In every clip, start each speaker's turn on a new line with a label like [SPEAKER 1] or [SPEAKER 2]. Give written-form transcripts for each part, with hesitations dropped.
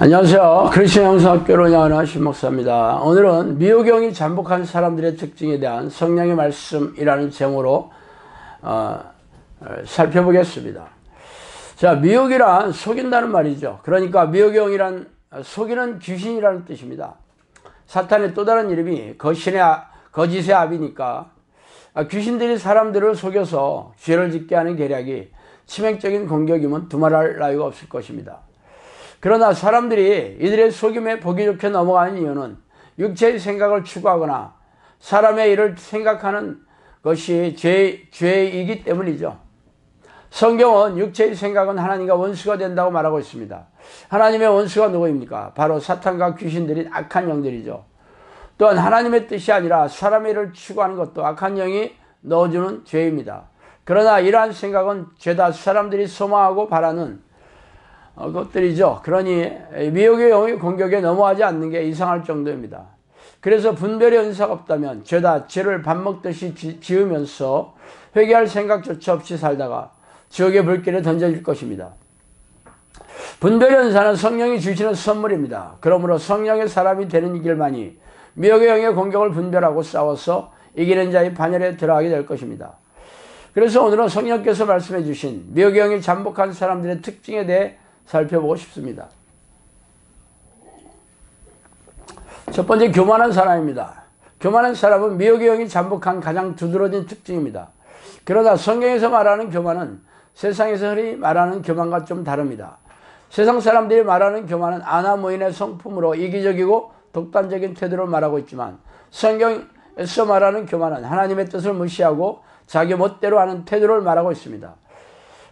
[SPEAKER 1] 안녕하세요. 그리스도 영성학교로 운영하는 신목사입니다. 오늘은 미혹영이 잠복한 사람들의 특징에 대한 성령의 말씀이라는 제목으로 살펴보겠습니다. 자, 미혹이란 속인다는 말이죠. 그러니까 미혹영이란 속이는 귀신이라는 뜻입니다. 사탄의 또 다른 이름이 거짓의 아비니까 귀신들이 사람들을 속여서 죄를 짓게 하는 계략이 치명적인 공격이면 두말할 나위가 없을 것입니다. 그러나 사람들이 이들의 속임에 보기 좋게 넘어가는 이유는 육체의 생각을 추구하거나 사람의 일을 생각하는 것이 죄이기 때문이죠. 성경은 육체의 생각은 하나님과 원수가 된다고 말하고 있습니다. 하나님의 원수가 누구입니까? 바로 사탄과 귀신들인 악한 영들이죠. 또한 하나님의 뜻이 아니라 사람의 일을 추구하는 것도 악한 영이 넣어주는 죄입니다. 그러나 이러한 생각은 죄다 사람들이 소망하고 바라는 것들이죠. 그러니 미혹의 영의 공격에 넘어가지 않는 게 이상할 정도입니다. 그래서 분별의 은사가 없다면 죄다 죄를 밥 먹듯이 지으면서 회개할 생각조차 없이 살다가 지옥의 불길에 던져질 것입니다. 분별의 은사는 성령이 주시는 선물입니다. 그러므로 성령의 사람이 되는 길만이 미혹의 영의 공격을 분별하고 싸워서 이기는 자의 반열에 들어가게 될 것입니다. 그래서 오늘은 성령께서 말씀해 주신 미혹의 영이 잠복한 사람들의 특징에 대해 살펴보고 싶습니다. 첫 번째, 교만한 사람입니다. 교만한 사람은 미혹의 영이 잠복한 가장 두드러진 특징입니다. 그러나 성경에서 말하는 교만은 세상에서 흔히 말하는 교만과 좀 다릅니다. 세상 사람들이 말하는 교만은 아나무인의 성품으로 이기적이고 독단적인 태도를 말하고 있지만 성경에서 말하는 교만은 하나님의 뜻을 무시하고 자기 멋대로 하는 태도를 말하고 있습니다.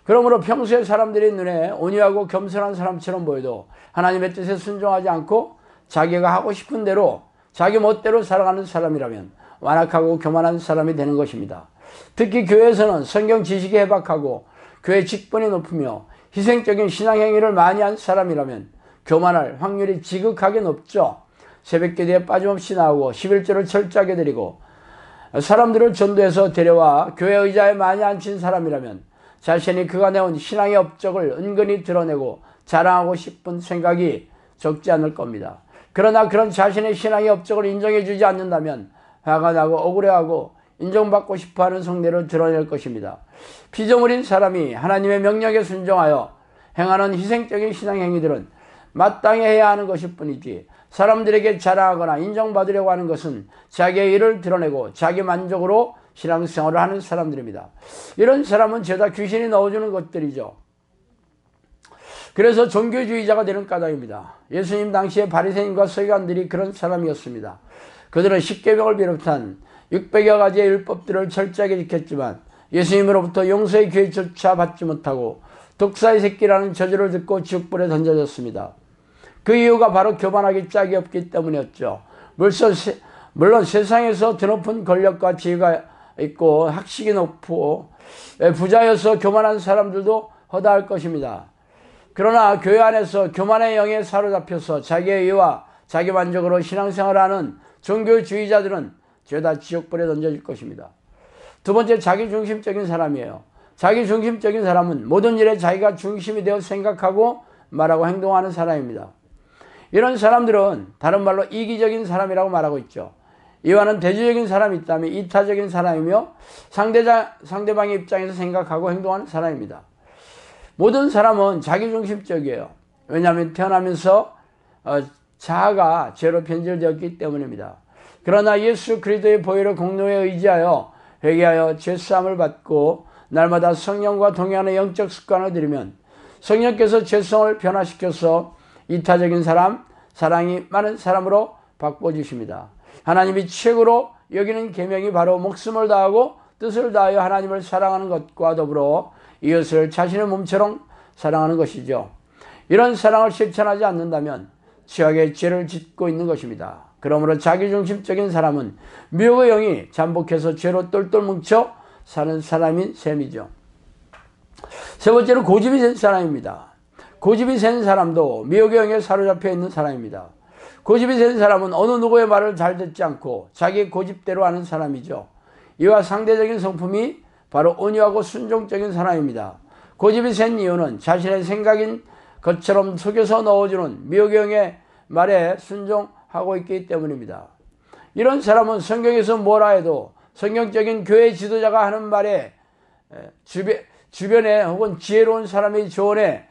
[SPEAKER 1] 그러므로 평소에 사람들이 눈에 온유하고 겸손한 사람처럼 보여도 하나님의 뜻에 순종하지 않고 자기가 하고 싶은 대로 자기 멋대로 살아가는 사람이라면 완악하고 교만한 사람이 되는 것입니다. 특히 교회에서는 성경 지식이 해박하고 교회 직분이 높으며 희생적인 신앙행위를 많이 한 사람이라면 교만할 확률이 지극하게 높죠. 새벽기도에 빠짐없이 나오고 11조를 철저하게 드리고 사람들을 전도해서 데려와 교회 의자에 많이 앉힌 사람이라면 자신이 그가 내온 신앙의 업적을 은근히 드러내고 자랑하고 싶은 생각이 적지 않을 겁니다. 그러나 그런 자신의 신앙의 업적을 인정해 주지 않는다면 화가 나고 억울해하고 인정받고 싶어하는 속내를 드러낼 것입니다. 피조물인 사람이 하나님의 명령에 순종하여 행하는 희생적인 신앙행위들은 마땅히 해야 하는 것일 뿐이지 사람들에게 자랑하거나 인정받으려고 하는 것은 자기의 일을 드러내고 자기 만족으로 신앙생활을 하는 사람들입니다. 이런 사람은 죄다 귀신이 넣어주는 것들이죠. 그래서 종교주의자가 되는 까닭입니다. 예수님 당시에 바리새인과 서기관들이 그런 사람이었습니다. 그들은 십계명을 비롯한 600여 가지의 율법들을 철저하게 지켰지만 예수님으로부터 용서의 기회조차 받지 못하고 독사의 새끼라는 저주를 듣고 지옥불에 던져졌습니다. 그 이유가 바로 교만하기 짝이 없기 때문이었죠. 물론 세상에서 드높은 권력과 지위가 있고 학식이 높고 부자여서 교만한 사람들도 허다할 것입니다. 그러나 교회 안에서 교만의 영에 사로잡혀서 자기의 의와 자기 만족으로 신앙생활을 하는 종교주의자들은 죄다 지옥불에 던져질 것입니다. 두 번째, 자기중심적인 사람이에요. 자기중심적인 사람은 모든 일에 자기가 중심이 되어 생각하고 말하고 행동하는 사람입니다. 이런 사람들은 다른 말로 이기적인 사람이라고 말하고 있죠. 이와는 대조적인 사람이 있다면 이타적인 사람이며 상대방의 입장에서 생각하고 행동하는 사람입니다. 모든 사람은 자기중심적이에요. 왜냐하면 태어나면서 자아가 죄로 변질되었기 때문입니다. 그러나 예수 그리스도의 보혈의 공로에 의지하여 회개하여 죄사함을 받고 날마다 성령과 동행하는 영적 습관을 들이면 성령께서 죄성을 변화시켜서 이타적인 사람, 사랑이 많은 사람으로 바꿔주십니다. 하나님이 최고로 여기는 계명이 바로 목숨을 다하고 뜻을 다하여 하나님을 사랑하는 것과 더불어 이웃을 자신의 몸처럼 사랑하는 것이죠. 이런 사랑을 실천하지 않는다면 최악의 죄를 짓고 있는 것입니다. 그러므로 자기중심적인 사람은 미혹의 영이 잠복해서 죄로 똘똘 뭉쳐 사는 사람인 셈이죠. 세 번째로 고집이 센 사람입니다. 고집이 센 사람도 미혹의 영에 사로잡혀 있는 사람입니다. 고집이 센 사람은 어느 누구의 말을 잘 듣지 않고 자기 고집대로 하는 사람이죠. 이와 상대적인 성품이 바로 온유하고 순종적인 사람입니다. 고집이 센 이유는 자신의 생각인 것처럼 속여서 넣어주는 미혹영의 말에 순종하고 있기 때문입니다. 이런 사람은 성경에서 뭐라 해도 성경적인 교회 지도자가 하는 말에 주변에 혹은 지혜로운 사람의 조언에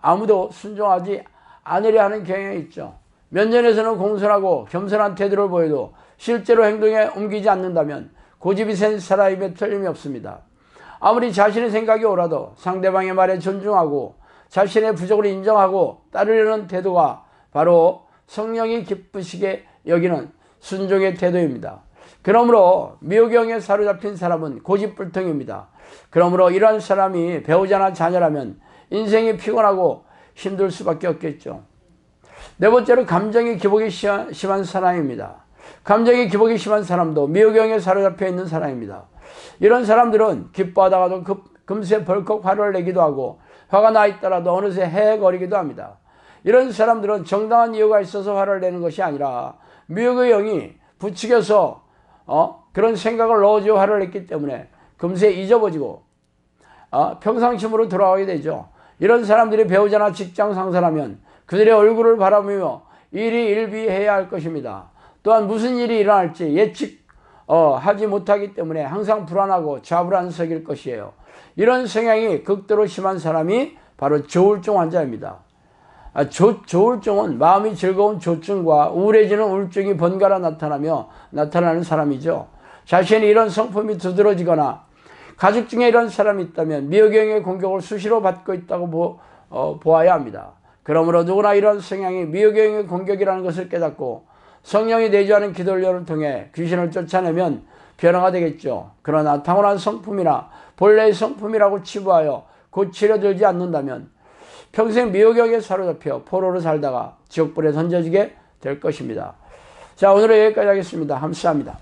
[SPEAKER 1] 아무도 순종하지 않으려 하는 경향이 있죠. 면전에서는 공손하고 겸손한 태도를 보여도 실제로 행동에 옮기지 않는다면 고집이 센 사람임에 틀림이 없습니다. 아무리 자신의 생각이 옳아도 상대방의 말에 존중하고 자신의 부족을 인정하고 따르려는 태도가 바로 성령이 기쁘시게 여기는 순종의 태도입니다. 그러므로 미혹영에 사로잡힌 사람은 고집불통입니다. 그러므로 이러한 사람이 배우자나 자녀라면 인생이 피곤하고 힘들 수밖에 없겠죠. 네 번째로 감정의 기복이 심한 사람입니다. 감정의 기복이 심한 사람도 미혹영에 사로잡혀 있는 사람입니다. 이런 사람들은 기뻐하다가도 금세 벌컥 화를 내기도 하고 화가 나 있더라도 어느새 헤헤거리기도 합니다. 이런 사람들은 정당한 이유가 있어서 화를 내는 것이 아니라 미혹의 영이 부추겨서 그런 생각을 넣어주어 화를 냈기 때문에 금세 잊어버리고 평상심으로 돌아가게 되죠. 이런 사람들이 배우자나 직장 상사라면 그들의 얼굴을 바라보며 일희일비해야 할 것입니다. 또한 무슨 일이 일어날지 예측하지 못하기 때문에 항상 불안하고 좌불안석일 것이에요. 이런 성향이 극도로 심한 사람이 바로 조울증 환자입니다. 조울증은 마음이 즐거운 조증과 우울해지는 우울증이 번갈아 나타나는 사람이죠. 자신이 이런 성품이 두드러지거나 가족 중에 이런 사람이 있다면 미혹영의 공격을 수시로 받고 있다고 보아야 합니다. 그러므로 누구나 이런 성향이 미혹영의 공격이라는 것을 깨닫고 성령이 내주하는 기도를 통해 귀신을 쫓아내면 변화가 되겠죠. 그러나 타고난 성품이나 본래의 성품이라고 치부하여 고치려 들지 않는다면 평생 미혹영에 사로잡혀 포로로 살다가 지옥불에 던져지게 될 것입니다. 자, 오늘은 여기까지 하겠습니다. 감사합니다.